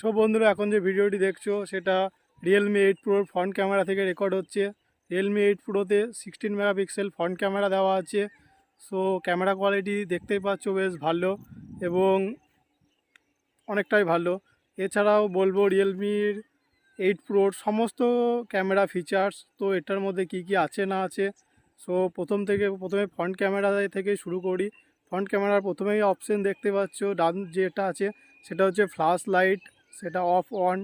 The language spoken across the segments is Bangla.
সব বন্ধুরা এখন যে ভিডিওটি দেখছো সেটা রিয়েলমি 8 প্রোর ফ্রন্ট ক্যামেরা থেকে রেকর্ড হচ্ছে। রিয়েলমি 8 প্রোতে 16 মেগাপিক্সেল ফ্রন্ট ক্যামেরা দেওয়া আছে। সো ক্যামেরা কোয়ালিটি দেখতেই পাচ্ছ বেশ ভালো এবং অনেকটাই ভালো। এছাড়াও বলবো রিয়েলমির 8 প্রোর সমস্ত ক্যামেরা ফিচার্স তো এটার মধ্যে কি কি আছে না আছে। সো প্রথমে ফ্রন্ট ক্যামেরা থেকে শুরু করি। ফ্রন্ট ক্যামেরার প্রথমেই অপশন দেখতে পাচ্ছ ডান যেটা আছে সেটা হচ্ছে ফ্ল্যাশ লাইট, সেটা অফ অন।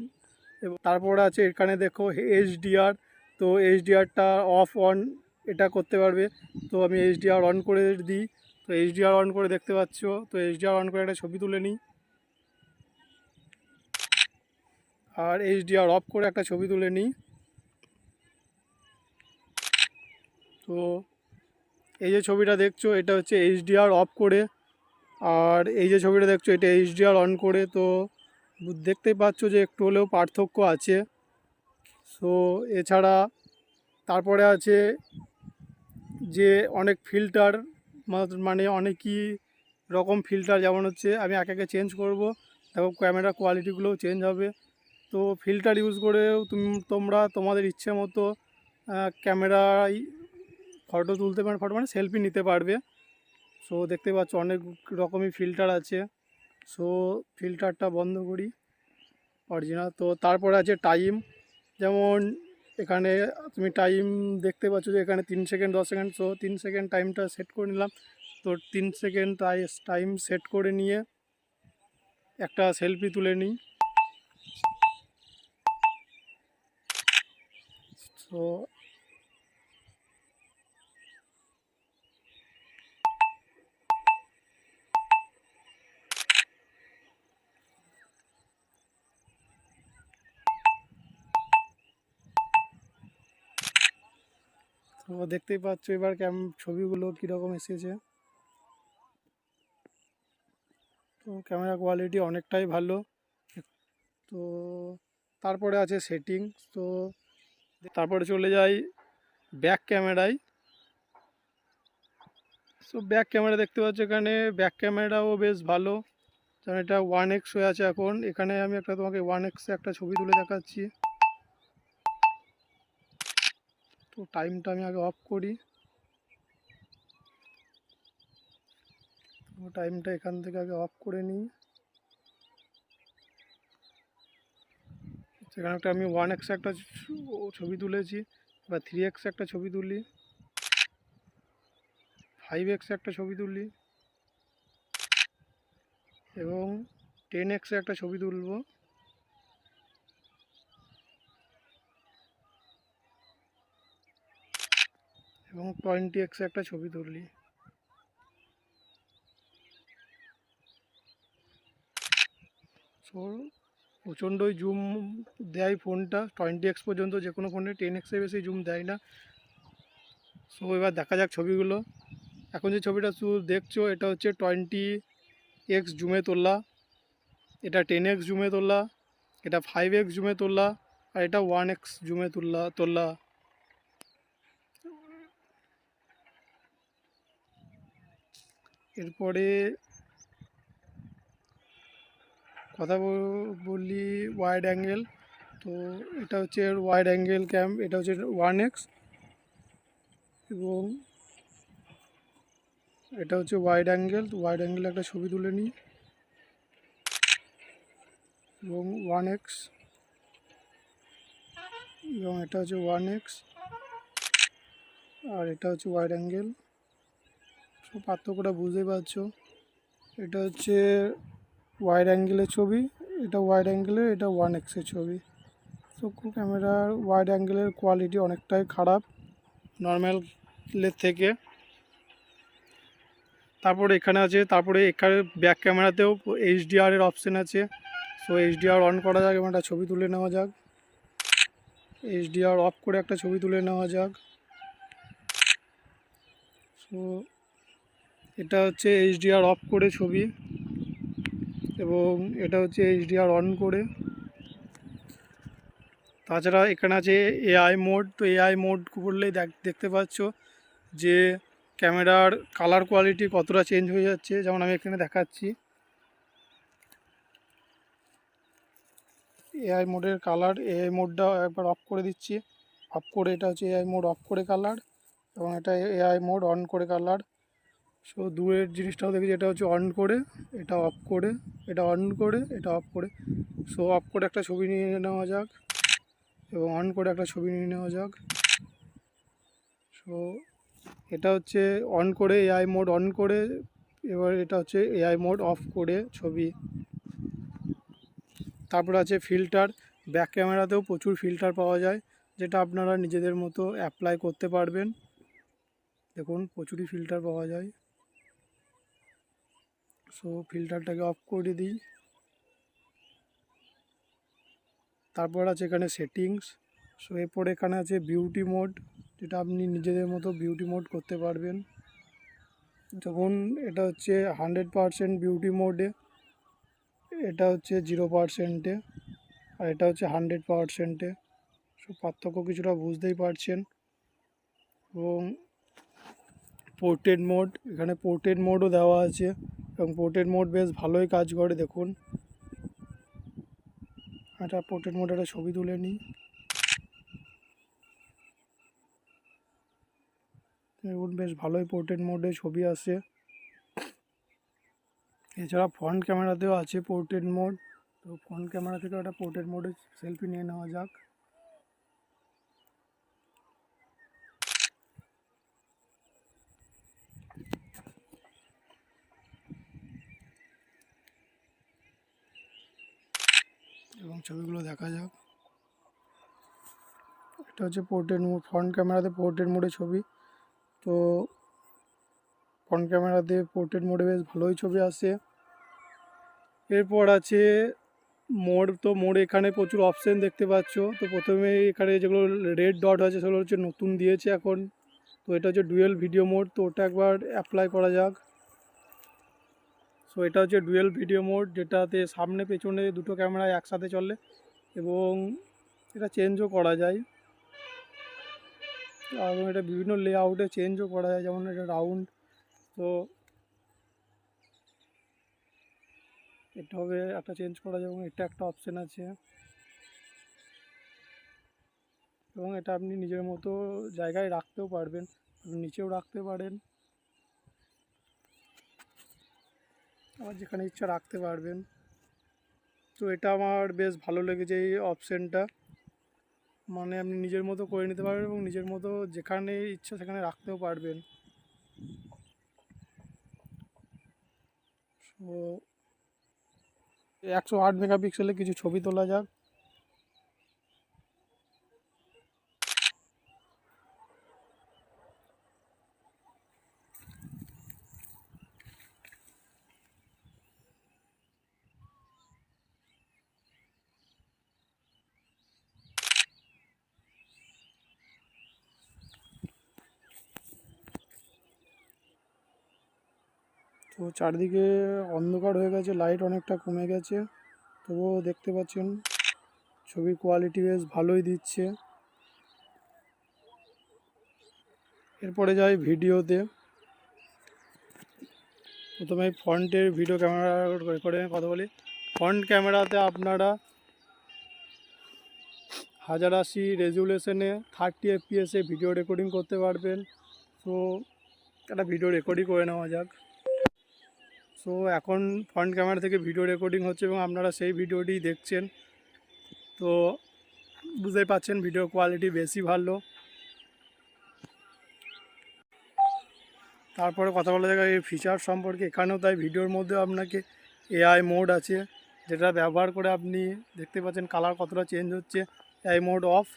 এবং তারপরে আছে এখানে দেখো এইচডিআর, তো এইচডিআরটা অফ অন এটা করতে পারবে। তো আমি এইচডিআর অন করে দিই। তো এইচডিআর অন করে দেখতে পাচ্ছ, তো এইচডিআর অন করে একটা ছবি তুলে নিই, আর এইচডিআর অফ করে একটা ছবি তুলে নিই। তো এই যে ছবিটা দেখছো এটা হচ্ছে এইচডিআর অফ করে, আর এই যে ছবিটা দেখছো এটা এইচডিআর অন করে। তো দেখতেই পাচ্ছ যে একটু হলেও পার্থক্য আছে। সো এছাড়া তারপরে আছে যে অনেক ফিল্টার, মানে অনেকই রকম ফিল্টার, যেমন হচ্ছে আমি একে একে চেঞ্জ করব, দেখো ক্যামেরা কোয়ালিটিগুলোও চেঞ্জ হবে। তো ফিল্টার ইউজ করেও তোমরা তোমাদের ইচ্ছে মতো ক্যামেরায় ফটো তুলতে পারবে, ফটো মানে সেলফি নিতে পারবে। সো দেখতে পাচ্ছ অনেক রকমই ফিল্টার আছে। সো ফিল্টারটা বন্ধ করি অরিজিনাল। তো তারপরে আছে টাইম, যেমন এখানে তুমি টাইম দেখতে পাচ্ছ যে এখানে 3 সেকেন্ড 10 সেকেন্ড। সো 3 সেকেন্ড টাইমটা সেট করে নিলাম। তো 3 সেকেন্ড টাইম সেট করে নিয়ে একটা সেলফি তুলে নিই। সো তো দেখতেই পাচ্ছ এবার ছবিগুলো কীরকম এসেছে। তো ক্যামেরা কোয়ালিটি অনেকটাই ভালো। তো তারপরে আছে সেটিংস। তো তারপরে চলে যাই ব্যাক ক্যামেরায়। সো ব্যাক ক্যামেরা দেখতে পাচ্ছ এখানে ব্যাক ক্যামেরাও বেশ ভালো, কারণ এটা 1x হয়ে আছে এখন। এখানে আমি তোমাকে 1x একটা ছবি তুলে দেখাচ্ছি। তো টাইমটা আমি আগে অফ করি। তো টাইমটা এখান থেকে আগে অফ করে নিই। সেখানে আমি 1x একটা ছবি তুলেছি। এবার 3x একটা ছবি তুলি, 5x একটা ছবি তুলি এবং 10x একটা ছবি তুলব এবং 20x একটা ছবি তুললি। সো প্রচণ্ডই জুম দেয় ফোনটা, 20x পর্যন্ত যে কোনো ফোনে, 10xের বেশি জুম দেয় না। সো এবার দেখা যাক ছবিগুলো। এখন যে ছবিটা দেখছো এটা হচ্ছে 20x জুমে তোলা, এটা 10x জুমে তোলা, এটা 5x জুমে তোলা, আর এটা 1x জুমে তোলা। এরপরে কথা বলি ওয়াইড অ্যাঙ্গেল। তো এটা হচ্ছে ওয়াইড অ্যাঙ্গেল এটা হচ্ছে 1x এবং এটা হচ্ছে ওয়াইড অ্যাঙ্গেল। তো ওয়াইড অ্যাঙ্গেলে একটা ছবি তুলে নিই এবং 1x, এবং এটা হচ্ছে 1x, আর এটা হচ্ছে ওয়াইড অ্যাঙ্গেল। সব পার্থক্যটা বুঝতেই পারছো। এটা হচ্ছে ওয়াইড অ্যাঙ্গেলের ছবি, এটা ওয়াইড অ্যাঙ্গেলের, এটা 1xের ছবি। তো ক্যামেরার ওয়াইড অ্যাঙ্গেলের কোয়ালিটি অনেকটাই খারাপ নর্মালের থেকে। তারপরে এখানে ব্যাক ক্যামেরাতেও এইচডিআরের অপশান আছে। সো এইচডিআর অন করা যাক এবং একটা ছবি তুলে নেওয়া যাক। এইচডিআর অফ করে একটা ছবি তুলে নেওয়া যাক। সো এটা হচ্ছে এইচডিআর অফ করে ছবি এবং এটা হচ্ছে এইচডিআর অন করে। তাছাড়া এখানে আছে এআই মোড। তো এআই মোড করলেই দেখতে পাচ্ছ যে ক্যামেরার কালার কোয়ালিটি কতটা চেঞ্জ হয়ে যাচ্ছে, যেমন আমি এখানে দেখাচ্ছি। এআই মোডের কালার, এআই মোডটা একবার অফ করে দিচ্ছি। অফ করে, এটা হচ্ছে এআই মোড অফ করে কালার, এবং এটা এআই মোড অন করে কালার। সো দূরের জিনিসটাও দেখি, এটা হচ্ছে অন করে, এটা অফ করে, এটা অন করে, এটা অফ করে। সো অফ করে একটা ছবি নিয়ে নেওয়া যাক, এবং অন করে একটা ছবি নিয়ে নেওয়া যাক। সো এটা হচ্ছে অন করে, এআই মোড অন করে। এবার এটা হচ্ছে এআই মোড অফ করে ছবি। তারপর আছে ফিল্টার। ব্যাক ক্যামেরাতেও প্রচুর ফিল্টার পাওয়া যায়, যেটা আপনারা নিজেদের মতো অ্যাপ্লাই করতে পারবেন। দেখুন প্রচুরই ফিল্টার পাওয়া যায়। সো ফিল্টারটাকে অফ করে দিই। তারপর আছে এখানে সেটিংস। সো এরপর এখানে আছে বিউটি মোড, যেটা আপনি নিজেদের মতো বিউটি মোড করতে পারবেন। যখন এটা হচ্ছে 100% বিউটি মোডে, এটা হচ্ছে 0%-এ, আর এটা হচ্ছে 100%-এ। সো পার্থক্য কিছুটা বুঝতেই পারছেন। এবং পোর্ট্রেট মোড, এখানে পোর্ট্রেট মোডও দেওয়া আছে, এবং পোর্ট্রেট মোড বেশ ভালোই কাজ করে। দেখুন একটা পোর্ট্রেট মোডে একটা ছবি তুলে নিই। দেখুন বেশ ভালোই পোর্ট্রেট মোডে ছবি আসে। এছাড়া ফ্রন্ট ক্যামেরাতেও আছে পোর্ট্রেট মোড। তো ফ্রন্ট ক্যামেরা থেকেও একটা পোর্ট্রেট মোডে সেলফি নিয়ে নেওয়া যাক। এবং ছবিগুলো দেখা যাক। এটা হচ্ছে পোর্ট্রেট মোড, ফ্রন্ট ক্যামেরাতে পোর্ট্রেট মোডে ছবি। তো ফ্রন্ট ক্যামেরাতে পোর্ট্রেট মোডে বেশ ভালোই ছবি আসে। এরপর আছে মোড। তো মোড এখানে প্রচুর অপশান দেখতে পাচ্ছ। তো প্রথমে এখানে যেগুলো রেড ডট আছে সেগুলো হচ্ছে নতুন দিয়েছে এখন। তো এটা হচ্ছে ডুয়েল ভিডিও মোড, তো ওটা একবার অ্যাপ্লাই করা যাক। সো এটা হচ্ছে ডুয়েল ভিডিও মোড, যেটাতে সামনে পেছনে দুটো ক্যামেরা একসাথে চলে, এবং এটা চেঞ্জও করা যায়, এবং এটা বিভিন্ন লেআউটে চেঞ্জও করা যায়, যেমন এটা রাউন্ড। তো এটা হবে একটা চেঞ্জ করা যায়, এবং এটা একটা অপশান আছে, এবং এটা আপনি নিজের মতো জায়গায় রাখতেও পারবেন, নিচেও রাখতে পারেন, আবার যেখানে ইচ্ছা রাখতে পারবেন। তো এটা আমার বেশ ভালো লেগেছে এই অপশানটা, মানে আপনি নিজের মতো করে নিতে পারবেন, এবং নিজের মতো যেখানে ইচ্ছা সেখানে রাখতেও পারবেন। তো 108 মেগাপিক্সেলে কিছু ছবি তোলা যাক। তো চারদিকে অন্ধকার হয়ে গেছে, লাইট অনেকটা কমে গেছে, তবুও দেখতে পাচ্ছেন ছবির কোয়ালিটি বেশ ভালোই দিচ্ছে। এরপরে যাই ভিডিওতে। প্রথমে ফ্রন্টের ভিডিও ক্যামেরা রেকর্ডিংয়ের কথা বলি। ফ্রন্ট ক্যামেরাতে আপনারা 1080 রেজুলেশনে 30 FPS ভিডিও রেকর্ডিং করতে পারবেন। তো একটা ভিডিও রেকর্ডই করে নেওয়া যাক। সো এখন ফ্রন্ট ক্যামেরা থেকে ভিডিও রেকর্ডিং হচ্ছে, এবং আপনারা সেই ভিডিওটি দেখছেন। তো বুঝতেই পাচ্ছেন ভিডিও কোয়ালিটি বেশি ভালো। তারপরে কথা বলা যায় এই ফিচার সম্পর্কে। এখানেও তাই ভিডিওর মধ্যে আপনাকে এআই মোড আছে, যেটা ব্যবহার করে আপনি দেখতে পাচ্ছেন কালার কতটা চেঞ্জ হচ্ছে। এআই মোড অফ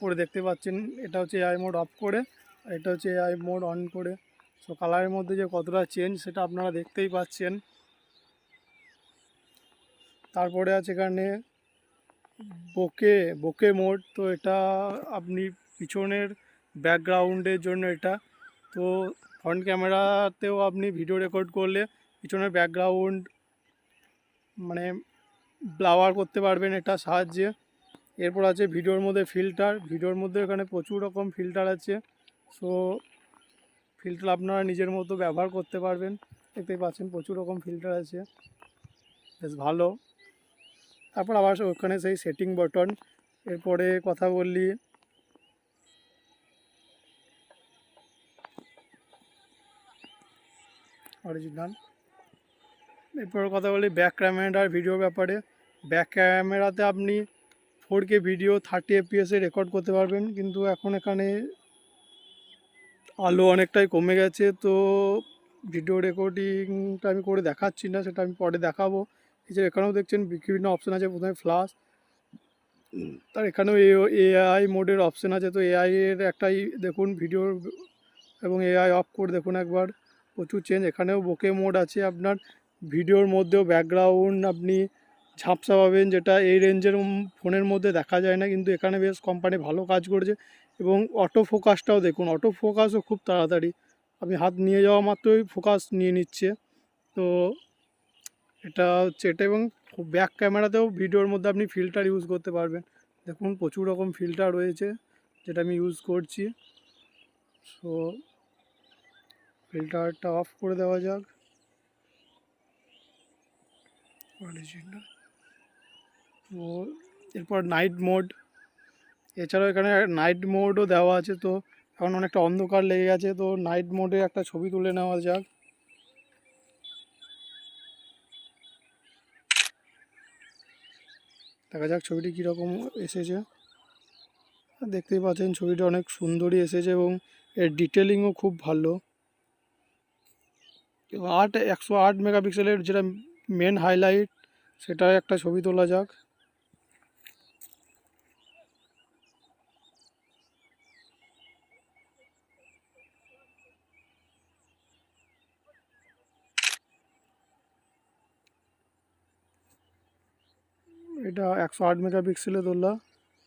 করে দেখতে পাচ্ছেন, এটা হচ্ছে এআই মোড অফ করে, আর এটা হচ্ছে এআই মোড অন করে। সো কালারের মধ্যে যে কতটা চেঞ্জ সেটা আপনারা দেখতেই পাচ্ছেন। তারপরে আছে এখানে বোকে বোকে মোড। তো এটা আপনি পিছনের ব্যাকগ্রাউন্ডের জন্য এটা। তো ফ্রন্ট ক্যামেরাতেও আপনি ভিডিও রেকর্ড করলে পিছনের ব্যাকগ্রাউন্ড মানে ব্লাওয়ার করতে পারবেন এটার সাহায্যে। এরপর আছে ভিডিওর মধ্যে ফিল্টার। ভিডিওর মধ্যে এখানে প্রচুর রকম ফিল্টার আছে। সো ফিল্টার আপনারা নিজের মতো ব্যবহার করতে পারবেন। দেখতেই পাচ্ছেন প্রচুর রকম ফিল্টার আছে, বেশ ভালো। তারপর আবার ওখানে সেই সেটিং বাটন। এরপরে কথা বললি অরিজিনাল। এরপর কথা বলি ব্যাক ক্যামেরার ভিডিও ব্যাপারে। ব্যাক ক্যামেরাতে আপনি 4K ভিডিও 30 FPS রেকর্ড করতে পারবেন, কিন্তু এখন এখানে আলো অনেকটাই কমে গেছে, তো ভিডিও রেকর্ডিংটা আমি করে দেখাচ্ছি না, সেটা আমি পরে দেখাবো। এছাড়া এখানেও দেখছেন বিভিন্ন অপশান আছে। প্রথমে ফ্ল্যাশ, তার এখানেও এআই মোডের অপশান আছে। তো এআই এর একটাই দেখুন ভিডিও, এবং এআই অফ করে দেখুন একবার, প্রচুর চেঞ্জ। এখানেও বোকে মোড আছে আপনার, ভিডিওর মধ্যেও ব্যাকগ্রাউন্ড আপনি ঝাপসা পাবেন, যেটা এই রেঞ্জের ফোনের মধ্যে দেখা যায় না, কিন্তু এখানে বেশ কোম্পানি ভালো কাজ করেছে। এবং অটো ফোকাসটাও দেখুন, অটো ফোকাসও খুব তাড়াতাড়ি, আপনি হাত নিয়ে যাওয়া মাত্রই ফোকাস নিয়ে নিচ্ছে। তো এটা হচ্ছে এটা। এবং ব্যাক ক্যামেরাতেও ভিডিওর মধ্যে আপনি ফিল্টার ইউজ করতে পারবেন। দেখুন প্রচুর রকম ফিল্টার রয়েছে, যেটা আমি ইউজ করছি। সো ফিল্টারটা অফ করে দেওয়া যাক। অরিজিনাল। তো এরপর নাইট মোড। এছাড়াও এখানে নাইট মোডও দেওয়া আছে। তো এখন অনেকটা অন্ধকার লেগে গেছে, তো নাইট মোডে একটা ছবি তুলে নেওয়া যাক। দেখা যাক ছবিটি কীরকম এসেছে। দেখতেই পাচ্ছেন ছবিটা অনেক সুন্দরই এসেছে, এবং এর ডিটেলিংও খুব ভালো। 108 মেগাপিক্সেলের যেটা মেন হাইলাইট, সেটা একটা ছবি তোলা যাক। এটা 108 মেগাপিক্সেলে তোলা,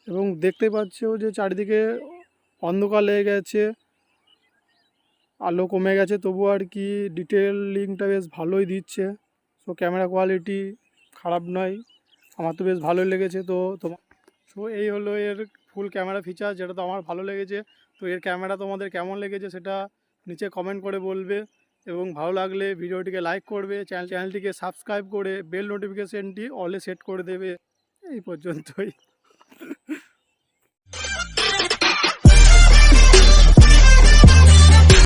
এবং দেখতে পাচ্ছ যে চারিদিকে অন্ধকার লেগে গেছে, আলো কমে গেছে, তবু আর কি ডিটেলিংটা বেশ ভালোই দিচ্ছে। সো ক্যামেরা কোয়ালিটি খারাপ নয়, আমার তো বেশ ভালোই লেগেছে। তো তোমার, সো এই হলো এর ফুল ক্যামেরা ফিচার, যেটা তো আমার ভালো লেগেছে। তো এর ক্যামেরা তোমাদের কেমন লেগেছে সেটা নিচে কমেন্ট করে বলবে, এবং ভালো লাগলে ভিডিওটিকে লাইক করবে, চ্যানেলটিকে সাবস্ক্রাইব করে বেল নোটিফিকেশানটি অলে সেট করে দেবে। এই পর্যন্তই।